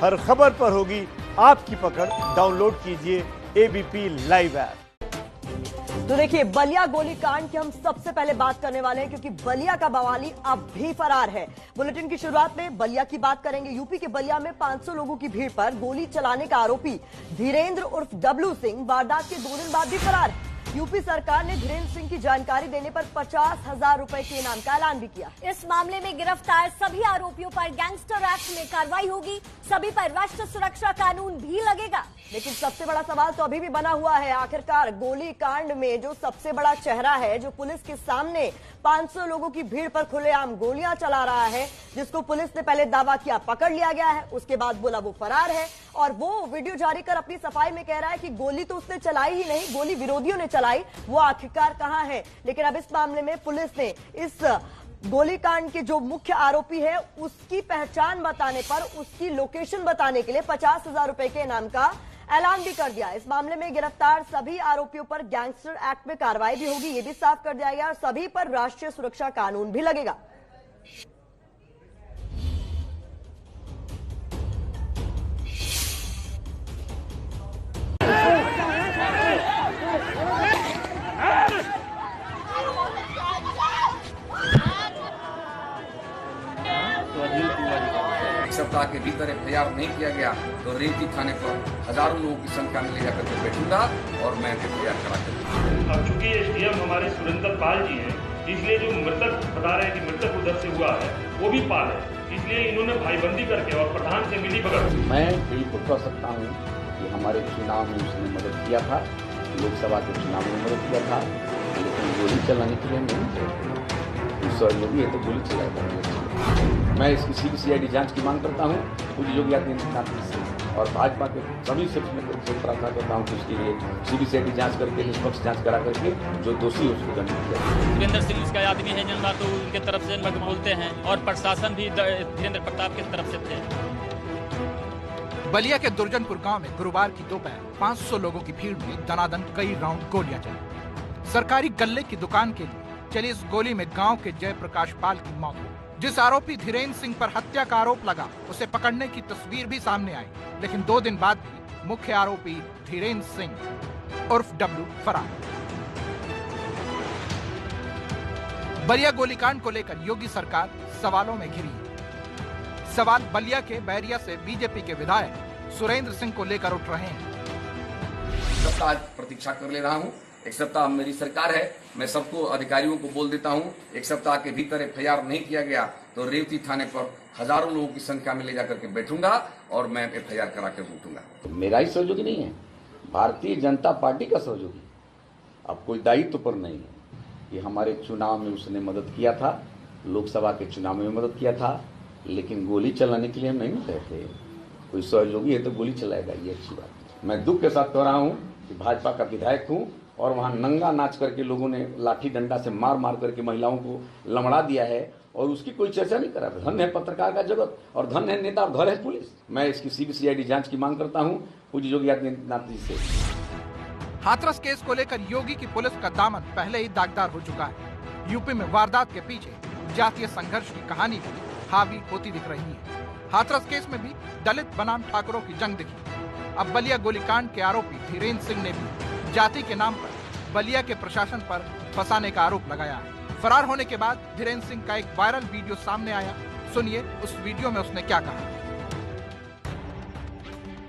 हर खबर पर होगी आपकी पकड़। डाउनलोड कीजिए एबीपी लाइव ऐप। तो देखिए, बलिया गोलीकांड की हम सबसे पहले बात करने वाले हैं, क्योंकि बलिया का बवाली अब भी फरार है। बुलेटिन की शुरुआत में बलिया की बात करेंगे। यूपी के बलिया में 500 लोगों की भीड़ पर गोली चलाने का आरोपी धीरेन्द्र उर्फ डब्लू सिंह वारदात के 2 दिन बाद भी फरार है। यूपी सरकार ने धीरेन्द्र सिंह की जानकारी देने पर 50,000 रुपए के इनाम का ऐलान भी किया। इस मामले में गिरफ्तार सभी आरोपियों पर गैंगस्टर एक्ट में कार्रवाई होगी। सभी पर राष्ट्रीय सुरक्षा कानून भी लगेगा। लेकिन सबसे बड़ा सवाल तो अभी भी बना हुआ है, आखिरकार गोली कांड में जो सबसे बड़ा चेहरा है, जो पुलिस के सामने 500 लोगों की भीड़ पर खुलेआम गोलियां चला रहा है, जिसको पुलिस ने पहले दावा किया पकड़ लिया गया है, उसके बाद बोला वो फरार है, और वो वीडियो जारी कर अपनी सफाई में कह रहा है कि गोली तो उसने चलाई ही नहीं, गोली विरोधियों ने चलाई। वो आखिरकार कहां है? लेकिन अब इस मामले में पुलिस ने इस गोलीकांड के जो मुख्य आरोपी है उसकी पहचान बताने पर उसकी लोकेशन बताने के लिए 50,000 रुपए के इनाम का ऐलान भी कर दिया। इस मामले में गिरफ्तार सभी आरोपियों पर गैंगस्टर एक्ट में कार्रवाई भी होगी, ये भी साफ कर दिया गया, और सभी पर राष्ट्रीय सुरक्षा कानून भी लगेगा। एक सप्ताह के भीतर एफआईआर नहीं किया गया तो रेवती थाने पर हजारों लोगों की संख्या में ले जाकर के बैठूंगा और मैं एफआईआर करा कर। अब चूंकि एसडीएम हमारे सुरेंद्र पाल जी हैं, इसलिए जो मृतक बता रहे हैं कि मृतक उधर से हुआ है वो भी पाल है, इसलिए इन्होंने भाईबंदी करके और प्रधान से मिली भगत। मैं बिल्कुल कह सकता हूँ कि हमारे चुनाव में उसने मदद किया था, लोकसभा के चुनाव में मदद किया था, लेकिन गोली चलाने के लिए नहीं। सहयोगी है तो गोली चलाएगा। मैं इसकी सीबीसीआईडी जांच की मांग करता हूँ पूज्य योगी आदित्यनाथ से, और भाजपा के सभी से प्रार्थना करता हूँ कि उसके लिए सीबीसीआईडी जांच करके निष्पक्ष जांच करा करके जो दोषी है उसको दंडित किया। धीरेन्द्र सिंह उसका आदमी है, जनता तो उनके तरफ से बोलते हैं, और प्रशासन भी धीरेन्द्र प्रताप की तरफ से थे। बलिया के दुर्जनपुर गांव में गुरुवार की दोपहर 500 लोगों की भीड़ में दनादन कई राउंड गोलियां चली। सरकारी गल्ले की दुकान के लिए चली इस गोली में गांव के जयप्रकाश पाल की मौत हुई। जिस आरोपी धीरेन्द्र सिंह पर हत्या का आरोप लगा, उसे पकड़ने की तस्वीर भी सामने आई, लेकिन 2 दिन बाद भी मुख्य आरोपी धीरेन्द्र सिंह उर्फ डब्लू फरार। बलिया गोलीकांड को लेकर योगी सरकार सवालों में घिरी है। सवाल बलिया के बैरिया से बीजेपी के विधायक सुरेंद्र सिंह को लेकर उठ रहे हैं। सप्ताह प्रतीक्षा कर ले रहा हूँ। एक सप्ताह मेरी सरकार है, मैं सबको अधिकारियों को बोल देता हूँ, एक सप्ताह के भीतर एफआईआर नहीं किया गया तो रेवती थाने पर हजारों लोगों की संख्या में ले जाकर के बैठूंगा और मैं एफआईआर करा कर उठूंगा। तो मेरा ही सहयोगी नहीं है, भारतीय जनता पार्टी का सहयोगी। अब कोई दायित्व पर नहीं है कि हमारे चुनाव में उसने मदद किया था, लोकसभा के चुनाव में मदद किया था, लेकिन गोली चलाने के लिए हम नहीं कहते। कोई सहयोगी है तो गोली चलाएगा, ये अच्छी बात है। मैं दुख के साथ कह रहा हूँ कि भाजपा का विधायक हूँ और वहाँ नंगा नाच करके लोगों ने लाठी डंडा से मार मार करके महिलाओं को लमड़ा दिया है और उसकी कोई चर्चा नहीं करा। धन है पत्रकार का जगत और धन है नेता और धन है पुलिस। मैं इसकी सीबीसीआईडी जांच की मांग करता हूँ पूज्य योगी आदित्यनाथ जी से। हाथरस केस को लेकर योगी की पुलिस का दामन पहले ही दागदार हो चुका है। यूपी में वारदात के पीछे जातीय संघर्ष की कहानी भी हावी होती दिख रही है। हाथरस केस में भी दलित बनाम ठाकुरों की जंग दिखी। अब बलिया गोलीकांड के आरोपी धीरेन्द्र सिंह ने भी जाति के नाम पर बलिया के प्रशासन पर फंसाने का आरोप लगाया है। फरार होने के बाद धीरेन्द्र सिंह का एक वायरल वीडियो सामने आया। सुनिए उस वीडियो में उसने क्या कहा।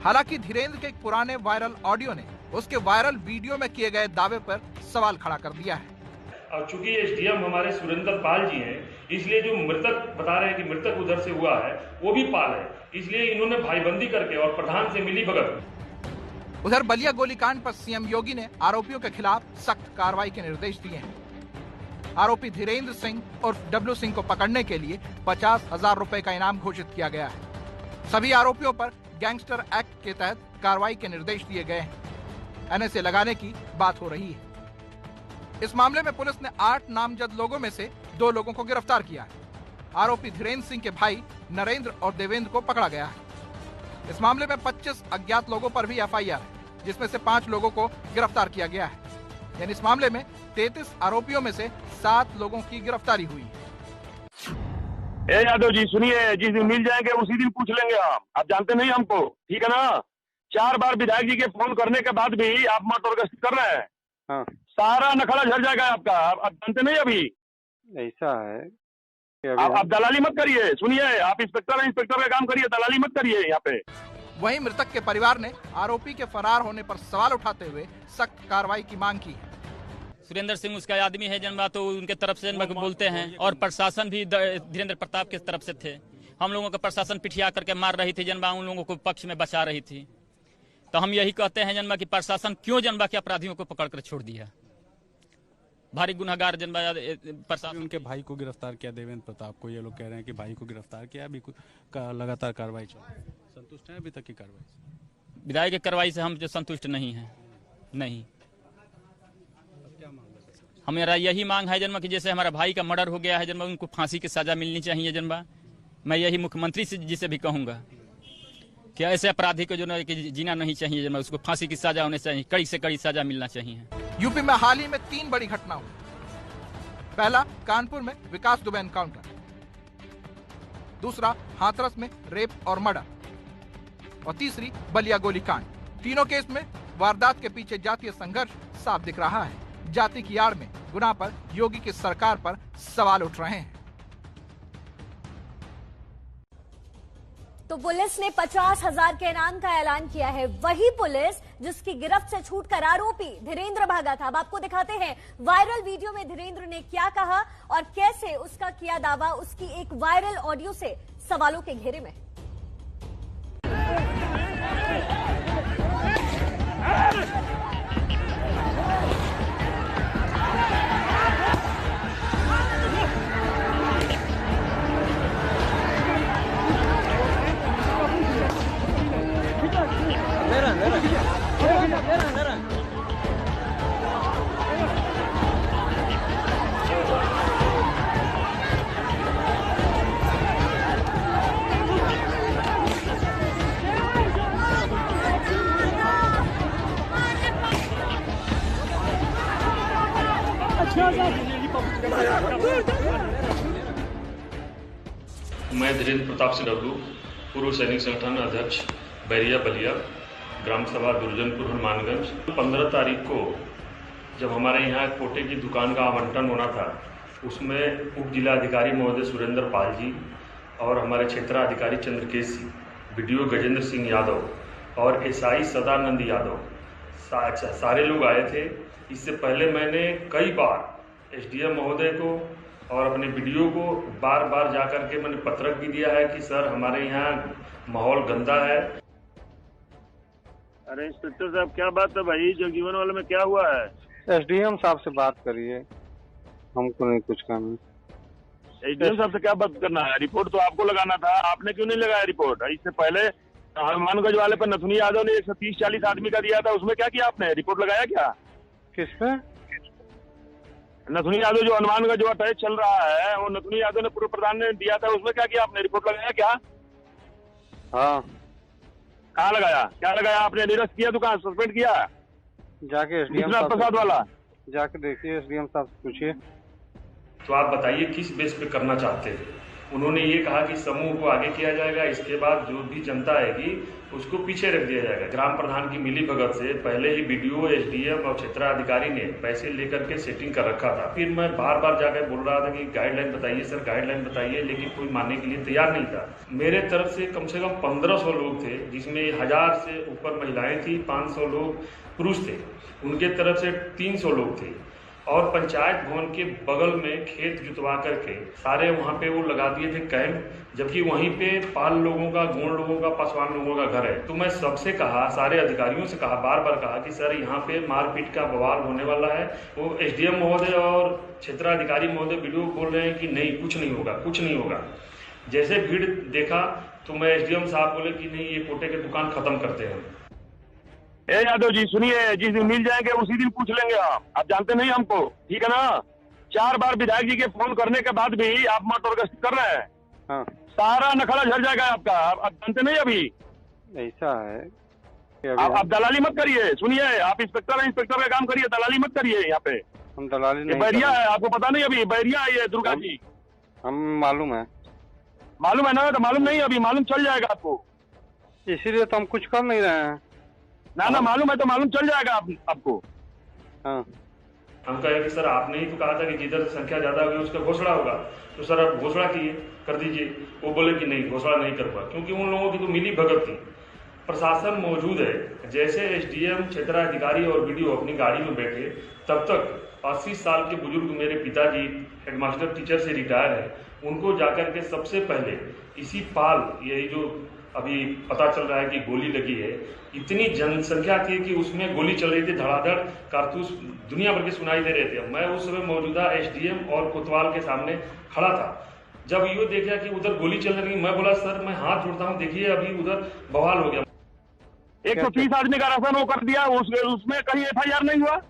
हालांकि धीरेन्द्र के एक पुराने वायरल ऑडियो ने उसके वायरल वीडियो में किए गए दावे पर सवाल खड़ा कर दिया है। अब चूंकि एसडीएम हमारे सुरेंद्र पाल जी हैं, इसलिए जो मृतक बता रहे हैं कि मृतक उधर से हुआ है वो भी पाल है, इसलिए इन्होंने भाईबंदी करके और प्रधान से मिली भगत। उधर बलिया गोलीकांड पर सीएम योगी ने आरोपियों के खिलाफ सख्त कार्रवाई के निर्देश दिए हैं। आरोपी धीरेन्द्र सिंह और डब्लू सिंह को पकड़ने के लिए 50,000 रुपए का इनाम घोषित किया गया है। सभी आरोपियों पर गैंगस्टर एक्ट के तहत कार्रवाई के निर्देश दिए गए हैं। एनएसए लगाने की बात हो रही है। इस मामले में पुलिस ने 8 नामजद लोगों में से 2 लोगों को गिरफ्तार किया है। आरोपी धीरेन्द्र सिंह के भाई नरेंद्र और देवेंद्र को पकड़ा गया है। इस मामले में 25 अज्ञात लोगों पर भी एफआईआर है, जिसमें से 5 लोगों को गिरफ्तार किया गया है। यानी इस मामले में 33 आरोपियों में से 7 लोगों की गिरफ्तारी हुई है। ए यादव जी सुनिए, जिस दिन मिल जाएंगे उसी दिन पूछ लेंगे हम। आप जानते नहीं हमको, ठीक है ना? 4 बार विधायक जी के फोन करने के बाद भी आप मत और गश्त कर रहे हैं। हाँ। सारा नखड़ा झड़ जाएगा आपका। आप जानते नहीं अभी ऐसा है कि आप दलाली मत करिए। सुनिए, आप इंस्पेक्टर का काम करिए, दलाली मत करिए यहाँ पे। वहीं मृतक के परिवार ने आरोपी के फरार होने पर सवाल उठाते हुए सख्त कार्रवाई की मांग की है। सुरेंद्र सिंह उसका आदमी है जनवा, तो उनके तरफ से बोलते हैं, और प्रशासन भी धीरेन्द्र प्रताप के तरफ से थे। हम लोगों का प्रशासन पिटिया करके मार रही थी जनवा, उन लोगों को पक्ष में बचा रही थी। तो हम यही कहते हैं जनवा कि प्रशासन क्यों जनवा के अपराधियों को पकड़कर छोड़ दिया। भारी गुनहगार जनवा प्रशासन। उनके भाई को गिरफ्तार किया, देवेंद्र प्रताप को। ये लोग कह रहे हैं कि भाई को गिरफ्तार किया, अभी लगातार कार्रवाई चल रही है। संतुष्ट है अभी तक की कार्रवाई से? विधायक की कार्रवाई से हम जो संतुष्ट नहीं है। नहीं, हमारा यही मांग है जन्मा कि जैसे हमारा भाई का मर्डर हो गया है जन्मा, उनको फांसी की सजा मिलनी चाहिए जन्मा। मैं यही मुख्यमंत्री जी से भी कहूंगा कि ऐसे अपराधी को जो ना कि जीना नहीं चाहिए जन्मा, उसको फांसी की सजा होनी चाहिए, कड़ी से कड़ी सजा मिलना चाहिए। यूपी में हाल ही में 3 बड़ी घटना हुई। पहला कानपुर में विकास दुबे एनकाउंटर, दूसरा हाथरस में रेप और मर्डर, और तीसरी बलिया गोलीकांड। तीनों केस में वारदात के पीछे जातीय संघर्ष साफ दिख रहा है। जाति की आड़ में गुनाह पर योगी की सरकार पर सवाल उठ रहे हैं। तो पुलिस ने 50,000 के इनाम का ऐलान किया है। वही पुलिस जिसकी गिरफ्त से छूटकर आरोपी धीरेन्द्र भागा था। अब आपको दिखाते हैं वायरल वीडियो में धीरेन्द्र ने क्या कहा और कैसे उसका किया दावा उसकी एक वायरल ऑडियो से सवालों के घेरे में। मैं धीरेन्द्र प्रताप सिंह डब्लू, पूर्व सैनिक संगठन अध्यक्ष, बैरिया बलिया, ग्राम सभा दुर्जनपुर हनुमानगंज। 15 तारीख को जब हमारे यहाँ कोटे की दुकान का आवंटन होना था, उसमें उप जिलाधिकारी महोदय सुरेंद्र पाल जी और हमारे क्षेत्राधिकारी चंद्रकेश सिंह, बीडीओ गजेंद्र सिंह यादव और एसआई सदानंद यादव सारे लोग आए थे। इससे पहले मैंने कई बार एसडीएम महोदय को और अपने बीडीओ को बार बार जाकर के मैंने पत्रक भी दिया है कि सर हमारे यहाँ माहौल गंदा है। अरे इंस्पेक्टर साहब क्या बात है भाई, जगजीवन वाले में क्या हुआ है? एसडीएम साहब से बात करिए, हमको नहीं कुछ काम है। एसडीएम साहब से क्या बात करना है? रिपोर्ट तो आपको लगाना था, आपने क्यों नहीं लगाया रिपोर्ट? इससे पहले हनुमानगंज वाले पर नथुनी यादव ने 130-40 आदमी का दिया था, उसमें क्या किया आपने? रिपोर्ट लगाया क्या? किस पे? नथुनी यादव जो हनुमानगंज जो अटैच चल रहा है, वो नथुनी यादव ने पूर्व प्रधान ने दिया था, उसमें क्या किया आपने? रिपोर्ट लगाया क्या? हाँ। कहाँ लगाया? क्या लगाया आपने? निरस्त किया दुकान, सस्पेंड किया? जाके एसडीएम प्रसाद वाला जाके देखिए, एसडीएम साहब से पूछिए। तो आप बताइए किस बेस पे करना चाहते हैं? उन्होंने ये कहा कि समूह को आगे किया जाएगा, इसके बाद जो भी जनता आएगी उसको पीछे रख दिया जाएगा। ग्राम प्रधान की मिली भगत से पहले ही बीडीओ, एसडीएम और क्षेत्राधिकारी ने पैसे लेकर के सेटिंग कर रखा था। फिर मैं बार बार जाकर बोल रहा था कि गाइडलाइन बताइए सर, गाइडलाइन बताइए, लेकिन कोई मानने के लिए तैयार नहीं था। मेरे तरफ से कम 1500 लोग थे, जिसमें 1000 से ऊपर महिलाएं थी, 500 लोग पुरुष थे। उनके तरफ से 300 लोग थे और पंचायत भवन के बगल में खेत जुतवा करके सारे वहाँ पे वो लगा दिए थे कैंप, जबकि वहीं पे पाल लोगों का, गोंड लोगों का, पासवान लोगों का घर है। तो मैं सबसे कहा, सारे अधिकारियों से कहा, बार बार कहा कि सर यहाँ पे मारपीट का बवाल होने वाला है। वो एसडीएम महोदय और क्षेत्राधिकारी महोदय वीडियो बोल रहे हैं कि नहीं कुछ नहीं होगा, कुछ नहीं होगा। जैसे भीड़ देखा तो मैं एसडीएम साहब बोले कि नहीं, ये कोटे की दुकान खत्म करते हैं। ए यादव जी सुनिए, जिस दिन मिल जाएंगे उसी दिन पूछ लेंगे हम। आप जानते नहीं हमको, ठीक है ना? 4 बार विधायक जी के फोन करने के बाद भी आप मत और गश्त कर रहे हैं। हाँ। सारा नखड़ा झड़ जाएगा आपका। आप जानते नहीं अभी ऐसा है कि आप दलाली मत करिए। सुनिए, आप इंस्पेक्टर का काम करिए, दलाली मत करिए। यहाँ पे हम दलाली नहीं, बैरिया है, आपको पता नहीं? अभी बैरिया है ये दुर्गा जी, हम मालूम है। मालूम है ना? तो मालूम नहीं, अभी मालूम चल जाएगा आपको, इसीलिए तो हम कुछ कर नहीं रहे हैं। ना मालूम है तो मालूम चल जाएगा आपको। हाँ, हम कहे कि सर आपने ही तो कहा था कि जिधर संख्या ज्यादा होगी उसका घोषणा होगा, तो सर आप घोषणा किए, कर दीजिए। वो बोले कि नहीं, घोषणा नहीं कर पाए, क्योंकि उन लोगों की तो मिली भगत थी। प्रशासन मौजूद है, जैसे एसडीएम, क्षेत्राधिकारी और वीडियो अपनी गाड़ी में बैठे, तब तक 80 साल के बुजुर्ग मेरे पिताजी हेडमास्टर टीचर से रिटायर है, उनको जाकर के सबसे पहले इसी पाल, यही जो अभी पता चल रहा है कि गोली लगी है, इतनी जनसंख्या थी कि उसमें गोली चल रही थी, धड़ाधड़ कारतूस दुनिया भर के सुनाई दे रहे थे। मैं उस समय मौजूदा एसडीएम और कोतवाल के सामने खड़ा था। जब ये देखा कि उधर गोली चल रही, मैं बोला सर मैं हाथ जोड़ता हूँ, देखिए अभी उधर बवाल हो गया। 130 आदमी का राशन वो कर दिया, उसमें कहीं FIR नहीं हुआ।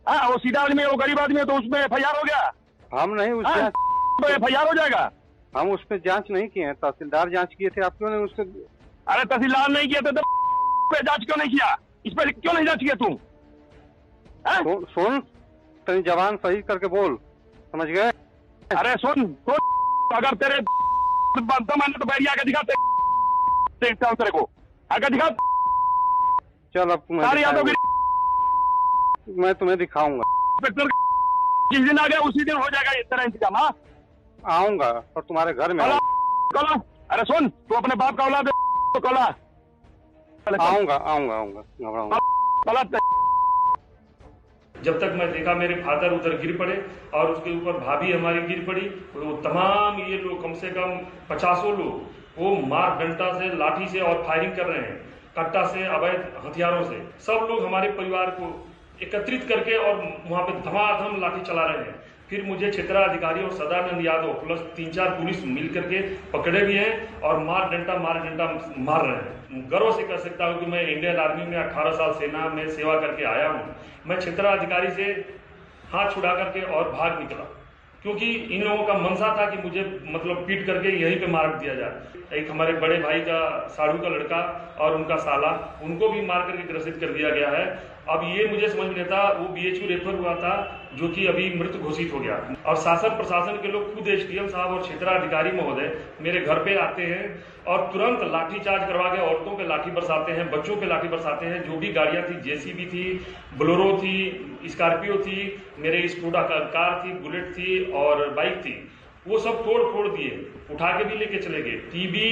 हाँ, वो सीधा आदमी है, वो गरीब आदमी है, तो उसमें FIR हो गया। हम नहीं उसमें तो FIR हो जाएगा। हम उस पर जांच नहीं किए हैं, तहसीलदार जांच किए थे। आप क्यों नहीं उसको? अरे तहसीलदार नहीं किया तो जांच क्यों नहीं किया? इस पर क्यों नहीं जांच किया तुम? सुन, तेरी जवान सही करके बोल, समझ गए? अरे सुन, अगर तेरे दम है तो बैरिया के दिखा, तेरे को आगे दिखा। चल अब मैं तुम्हें दिखाऊंगा। जिस दिन आ गया उसी दिन हो जाएगा ये तेरा इंतजाम। हाँ, आऊंगा और तुम्हारे घर में कला। अरे सुन, तू अपने बाप का औलाद तो कला। आऊंगा। जब तक मैं देखा मेरे फादर उधर गिर पड़े और उसके ऊपर भाभी हमारी गिर पड़ी, वो तमाम ये लोग कम से कम 50 लोग वो मार डंडा से, लाठी से और फायरिंग कर रहे हैं, कट्टा से, अवैध हथियारों से। सब लोग हमारे परिवार को एकत्रित करके और वहां पे धमाधम लाठी चला रहे हैं। फिर मुझे क्षेत्राधिकारी और सदानंद यादव प्लस 3-4 पुलिस मिल करके पकड़े भी हैं और मार डंडा मार रहे हैं। गर्व से कह सकता हूं कि मैं इंडियन आर्मी में 18 साल सेना में सेवा करके आया हूं। मैं क्षेत्राधिकारी से हाथ छुड़ा करके और भाग निकला, क्योंकि इन लोगों का मनसा था कि मुझे मतलब पीट करके यहीं पे मार दिया जाए। एक हमारे बड़े भाई का साढ़ू का लड़का और उनका साला, उनको भी मार करके ग्रसित कर दिया गया है। अब ये मुझे समझ में था, वो BHU रेफर हुआ था जो कि अभी मृत घोषित हो गया। और शासन प्रशासन के लोग, खुद एसडीएम साहब और क्षेत्राधिकारी महोदय मेरे घर पे आते हैं और तुरंत लाठीचार्ज करवा के औरतों पे लाठी बरसाते हैं, बच्चों पे लाठी बरसाते हैं। जो भी गाड़ियां थी, JCB थी, बोलेरो थी, स्कॉर्पियो थी, मेरे स्कूटा कार थी, बुलेट थी और बाइक थी, वो सब तोड़ फोड़ दिए, उठा के भी लेके चले गए। टीवी,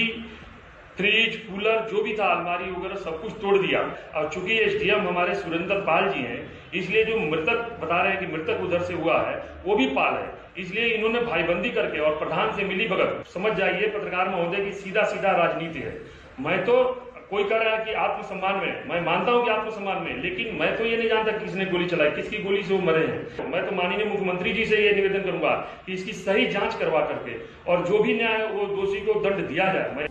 फ्रिज, कूलर जो भी था, अलमारी वगैरह सब कुछ तोड़ दिया। और चूंकि एसडीएम हमारे सुरेंद्र पाल जी हैं, इसलिए जो मृतक बता रहे हैं कि मृतक उधर से हुआ है, वो भी पाल है, इसलिए इन्होंने भाईबंदी करके और प्रधान से मिली भगत, समझ जाइए पत्रकार महोदय की सीधा सीधा राजनीति है। मैं तो, कोई कह रहा है कि आत्मसम्मान में, मैं मानता हूं कि आत्मसम्मान में, लेकिन मैं तो ये नहीं जानता किसने गोली चलाई, किसकी गोली से वो मरे हैं। मैं तो माननीय मुख्यमंत्री जी से ये निवेदन करूंगा कि इसकी सही जांच करवा करके और जो भी न्याय वो दोषी को दंड दिया जाए।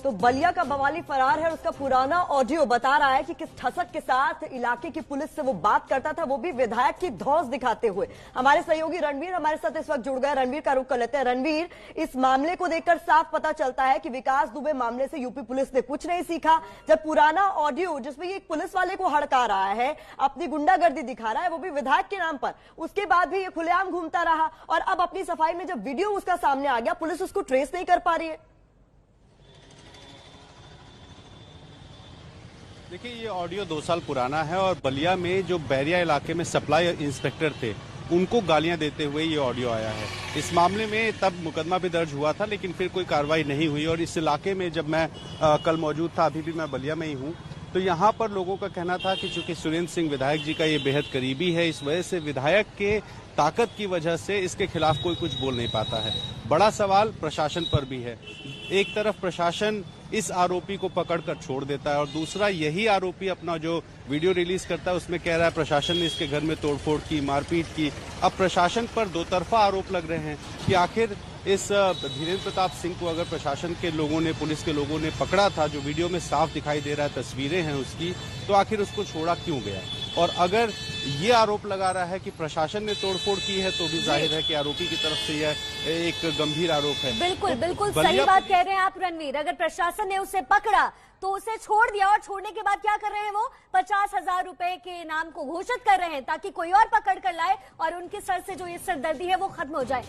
तो बलिया का बवाली फरार है, उसका पुराना ऑडियो बता रहा है कि किस ठसक के साथ इलाके की पुलिस से वो बात करता था, वो भी विधायक की धौंस दिखाते हुए। हमारे सहयोगी रणवीर हमारे साथ इस वक्त जुड़ गए। रणवीर का रुख कर लेते हैं। रणवीर, इस मामले को देखकर साफ पता चलता है कि विकास दुबे मामले से यूपी पुलिस ने कुछ नहीं सीखा। जब पुराना ऑडियो जिसमें ये एक पुलिस वाले को हड़का रहा है, अपनी गुंडागर्दी दिखा रहा है, वो भी विधायक के नाम पर, उसके बाद भी ये खुलेआम घूमता रहा और अब अपनी सफाई में जब वीडियो उसका सामने आ गया, पुलिस उसको ट्रेस नहीं कर पा रही है। देखिए, ये ऑडियो 2 साल पुराना है और बलिया में जो बैरिया इलाके में सप्लाई इंस्पेक्टर थे, उनको गालियां देते हुए ये ऑडियो आया है। इस मामले में तब मुकदमा भी दर्ज हुआ था, लेकिन फिर कोई कार्रवाई नहीं हुई। और इस इलाके में जब मैं कल मौजूद था, अभी भी मैं बलिया में ही हूँ, तो यहाँ पर लोगों का कहना था कि चूंकि सुरेंद्र सिंह विधायक जी का ये बेहद करीबी है, इस वजह से विधायक के ताकत की वजह से इसके खिलाफ कोई कुछ बोल नहीं पाता है। बड़ा सवाल प्रशासन पर भी है। एक तरफ प्रशासन इस आरोपी को पकड़कर छोड़ देता है और दूसरा यही आरोपी अपना जो वीडियो रिलीज करता है उसमें कह रहा है प्रशासन ने इसके घर में तोड़फोड़ की, मारपीट की। अब प्रशासन पर दो तरफा आरोप लग रहे हैं कि आखिर इस धीरेन्द्र प्रताप सिंह को अगर प्रशासन के लोगों ने, पुलिस के लोगों ने पकड़ा था, जो वीडियो में साफ दिखाई दे रहा है, तस्वीरें हैं उसकी, तो आखिर उसको छोड़ा क्यों गया। और अगर ये आरोप लगा रहा है कि प्रशासन ने तोड़फोड़ की है, तो भी जाहिर है कि आरोपी की तरफ से यह एक गंभीर आरोप है। बिल्कुल बिल्कुल सही बात कह रहे हैं आप रणवीर। अगर प्रशासन ने उसे पकड़ा तो उसे छोड़ दिया, और छोड़ने के बाद क्या कर रहे हैं वो 50,000 रुपए के इनाम को घोषित कर रहे हैं ताकि कोई और पकड़ कर लाए और उनके सर से जो ये सिरदर्दी है वो खत्म हो जाए।